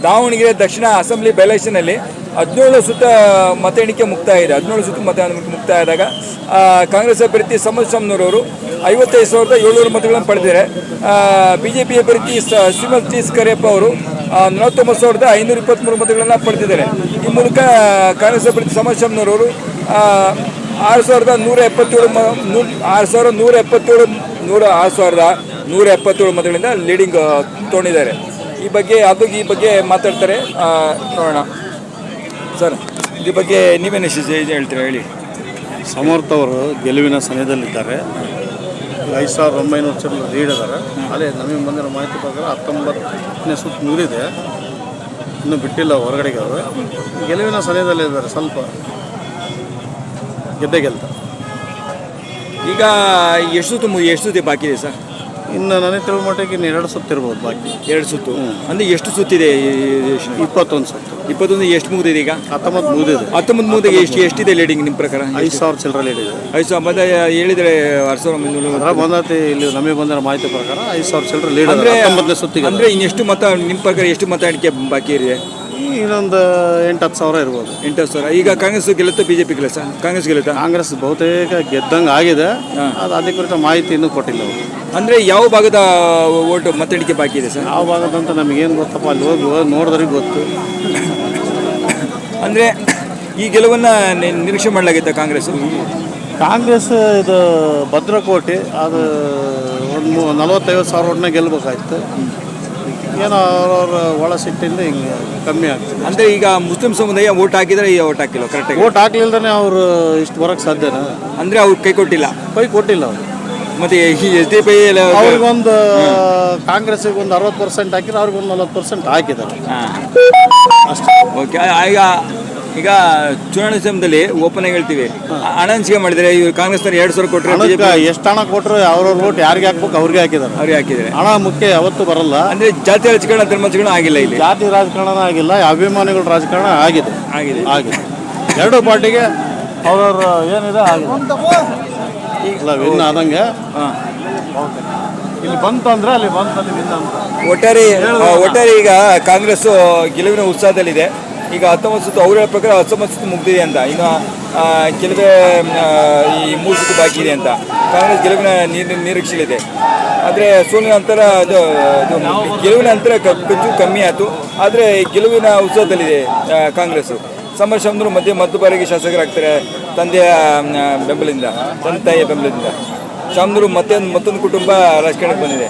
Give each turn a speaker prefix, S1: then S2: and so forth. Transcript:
S1: Davanagere Dakshina assembly by ಎಲೆಕ್ಷನಲ್ಲಿ 17 ಸುತ್ತ ಮತ ಎಣಿಕೆ ಮುಕ್ತಾಯ ಇದೆ. 17 ಸುತ್ತ ಮತ ಮುಕ್ತಾಯ ಆದಾಗ ಕಾಂಗ್ರೆಸ್ ಅಭ್ಯರ್ಥಿ ಸಮದ್ ಶಾಮ್ನೂರವರು 55,700 ಮತಗಳನ್ನು ಪಡೆದಿದ್ದಾರೆ. BJP ಅಭ್ಯರ್ಥಿ ಶ್ರೀಮಂತ್ ಟಿ ಕರಿಯಪ್ಪ ಅವರು 49,523 ಮತಗಳನ್ನು ಪಡೆದಿದ್ದಾರೆ. ಈ ಮೂಲಕ ಕಾಂಗ್ರೆಸ್ ಅಭ್ಯರ್ಥಿ ಸಮದ್ ಶಾಮ್ನೂರವರು 6,177 ಮತಗಳಿಂದ ಲೀಡಿಂಗ್ ತೊಗೊಂಡಿದ್ದಾರೆ. ಈ ಬಗ್ಗೆ ಮಾತಾಡ್ತಾರೆ, ನೋಡೋಣ. ಸರ್, ಈ ಬಗ್ಗೆ ನೀವೇನು ಹೇಳ್ತೀರಾ ಹೇಳಿ.
S2: ಸಮರ್ಥ ಅವರು ಗೆಲುವಿನ ಸಮಯದಲ್ಲಿದ್ದಾರೆ. 5,900 ಚಿಲ್ಲರೆ ಲೀಡ್ ಇದ್ದಾರೆ. ಅದೇ ನಮಗೆ ಬಂದಿರೋ ಮಾಹಿತಿ ಪ್ರಕಾರ 19ನೇ ಸುತ್ತು ಮುಗಿದಿದೆ, ಇನ್ನೂ ಬಿಟ್ಟಿಲ್ಲ ಹೊರಗಡೆಗೆ. ಅವರು ಗೆಲುವಿನ ಸಮಯದಲ್ಲಿದ್ದಾರೆ, ಸ್ವಲ್ಪ ಗೆಲ್ತಾರೆ.
S1: ಈಗ ಎಷ್ಟು ಸುತ್ತಿ ಬಾಕಿ ಇದೆ ಸರ್?
S2: ಇನ್ನು ನನಗೆ ತಿಳುವ ಮಟ್ಟಿಗೆ ಇನ್ನು 2 ಸುತ್ತು ಇರ್ಬೋದು ಬಾಕಿ.
S1: 2 ಸುತ್ತು ಅಂದರೆ ಎಷ್ಟು ಸುತ್ತಿದೆ?
S2: 21 ಸುತ್ತು.
S1: 21 ಎಷ್ಟು ಮುಗಿದಿದೆ ಈಗ?
S2: 19 ಮುಗಿದಿದೆ.
S1: 19 ಮುಗಿದಿದೆ. ಎಷ್ಟಿದೆ ಲೀಡಿಂಗ್ ನಿಮ್ಮ ಪ್ರಕಾರ?
S2: 5,000 ಚಿಲ್ಲರೆ ಲೀಡ್ ಇದೆ.
S1: 5,000 ಬಂದ ಹೇಳಿದರೆ 6,300
S2: ಬಂದೈತಿ. ಇಲ್ಲಿ ನಮಗೆ ಬಂದಿರೋ ಮಾಹಿತಿ ಪ್ರಕಾರ 5,000 ಚಿಲ್ಲರೆ ಲೀಡ್
S1: ಅಂದರೆ
S2: 19ನೇ ಸುತ್ತಿಗೆ.
S1: ಅಂದರೆ ಇನ್ನೆಷ್ಟು ಮತ ನಿಮ್ಮ ಪ್ರಕಾರ ಎಷ್ಟು ಮತ ಎಣಿಕೆ ಬಾಕಿ ಇದೆ?
S2: ಇನ್ನೊಂದು 8-10 ಸಾವಿರ ಇರ್ಬೋದು.
S1: 8-10 ಸಾವಿರ. ಈಗ ಕಾಂಗ್ರೆಸ್ ಗೆಲ್ಲುತ್ತಾ BJP ಗೆಲ್ಲುತ್ತಾ? ಕಾಂಗ್ರೆಸ್ ಗೆಲ್ಲುತ್ತಾ?
S2: ಕಾಂಗ್ರೆಸ್ ಬಹುತೇಕ ಗೆದ್ದಂಗೆ ಆಗಿದೆ. ಅದು ಅಧಿಕೃತ ಮಾಹಿತಿ ಇನ್ನೂ ಕೊಟ್ಟಿಲ್ಲ ಅವರು.
S1: ಅಂದರೆ ಯಾವ ಭಾಗದ ಓಟು ಮತ ಎಣಿಕೆ ಬಾಕಿ ಇದೆ ಸರ್?
S2: ಯಾವ ಭಾಗದಂತ ನಮಗೇನು ಗೊತ್ತಪ್ಪ, ಅಲ್ಲಿ ಹೋಗಿ ನೋಡಿದ್ರಿಗೆ ಗೊತ್ತು.
S1: ಅಂದರೆ ಈ ಗೆಲುವನ್ನು ನಿರೀಕ್ಷೆ ಮಾಡಲಾಗಿತ್ತ ಕಾಂಗ್ರೆಸ್?
S2: ಇದು ಭದ್ರಕೋಟೆ, ಅದು ಒಂದು 40-50 ಸಾವಿರ ಓಟ್ನ ಗೆಲ್ಲಬೇಕಾಯ್ತು. ಏನೋ ಅವ್ರವ್ರ ಒಳ ಸಿಟ್ಟಿಂದ ಹಿಂಗೆ ಕಮ್ಮಿ ಆಗ್ತದೆ.
S1: ಅಂದರೆ ಈಗ ಮುಸ್ಲಿಂ ಸಮುದಾಯ ಓಟ್ ಹಾಕಿದರೆ ಈ ಓಟ್ ಹಾಕಿಲ್ಲ ಕರೆಕ್ಟಾಗಿ?
S2: ಓಟ್ ಹಾಕ್ಲಿಲ್ದೇ ಅವರು ಇಷ್ಟು ಬರೋಕ್ಕೆ ಸಾಧ್ಯನಾ?
S1: ಅಂದರೆ ಅವ್ರು ಕೈ ಕೊಟ್ಟಿಲ್ಲ
S2: ಅವರು.
S1: ಮತ್ತು ಈ SDP
S2: ಅವ್ರಿಗೊಂದು ಕಾಂಗ್ರೆಸ್ಸಿಗೆ ಒಂದು 60% ಹಾಕಿದ್ರೆ ಅವ್ರಿಗೊಂದು 40% ಹಾಕಿದ್ದಾರೆ ಅಷ್ಟೇ.
S1: ಓಕೆ. ಈಗ ಚುನಾವಣೆ ಸಮಯದಲ್ಲಿ ಓಪನ್ ಆಗಿ ಹೇಳ್ತೀವಿ, ಹಣ ಹಂಚಿಕೆ ಮಾಡಿದರೆ ಇವರು ಕಾಂಗ್ರೆಸ್ನವ್ರು 2,000 ಕೊಟ್ಟರೆ
S2: ಎಷ್ಟು ಹಣ ಕೊಟ್ಟರು ಅವ್ರವ್ರ ಓಟ್ ಯಾರಿಗೆ ಹಾಕ್ಬೇಕು ಅವ್ರಿಗೆ ಹಾಕಿದ್ದಾರೆ. ಹಣ ಮುಖ್ಯ ಯಾವತ್ತೂ ಬರಲ್ಲ.
S1: ಅಂದರೆ ಜಾತಿ ರಾಜಕಾರಣ ಧರ್ಮ ರಾಜಕಾರಣ ಆಗಿಲ್ಲ, ಇಲ್ಲಿ
S2: ಜಾತಿ ರಾಜಕಾರಣ ಆಗಿಲ್ಲ, ಅಭಿಮಾನಿಗಳ ರಾಜಕಾರಣ ಆಗಿದೆ. ಎರಡೂ ಪಾರ್ಟಿಗೆ ಅವ್ರವ್ರ ಏನಿದೆ ಆಗಿದೆ. ಇಲ್ಲ ವಿನ್ ಆದಂಗೆ ಇಲ್ಲಿ ಬಂತು ಅಂದರೆ ಅಲ್ಲಿ ಬಂತು, ಅಲ್ಲಿ ವಿನ್ ಅಂತ.
S1: ಒಟ್ಟಾರೆ ಈಗ ಕಾಂಗ್ರೆಸ್ಸು ಗೆಲುವಿನ ಉತ್ಸಾಹದಲ್ಲಿದೆ. ಈಗ 19 ಸುತ್ತು ಅವ್ರ ಪ್ರಕಾರ 19 ಸುತ್ತು ಮುಗಿದಿದೆ ಅಂತ. ಇನ್ನು ಕೆಲವೇ ಈ 3 ಸುತ್ತು ಬಾಕಿ ಇದೆ ಅಂತ. ಕಾಂಗ್ರೆಸ್ ಗೆಲುವಿನ ನಿರೀಕ್ಷೆಯಿದೆ. ಆದರೆ ಸೋಲಿನ ಅಂತರ ಗೆಲುವಿನ ಅಂತರ ಕೊಂಚ ಕಮ್ಮಿ ಆಯಿತು. ಆದರೆ ಗೆಲುವಿನ ಉತ್ಸವದಲ್ಲಿದೆ ಕಾಂಗ್ರೆಸ್ಸು. ಸಮರ್ ಶಾಮ್ನೂರು ಮಧ್ಯ ಬಾರಿಗೆ ಶಾಸಕರಾಗ್ತಾರೆ ತಂದೆಯ ಬೆಂಬಲದಿಂದ, ತಂದೆ ತಾಯಿಯ ಬೆಂಬಲದಿಂದ. ಶಾಮ್ನೂರು ಮತ್ತೊಂದು ಕುಟುಂಬ ರಾಜಕಾರಣಕ್ಕೆ ಬಂದಿದೆ.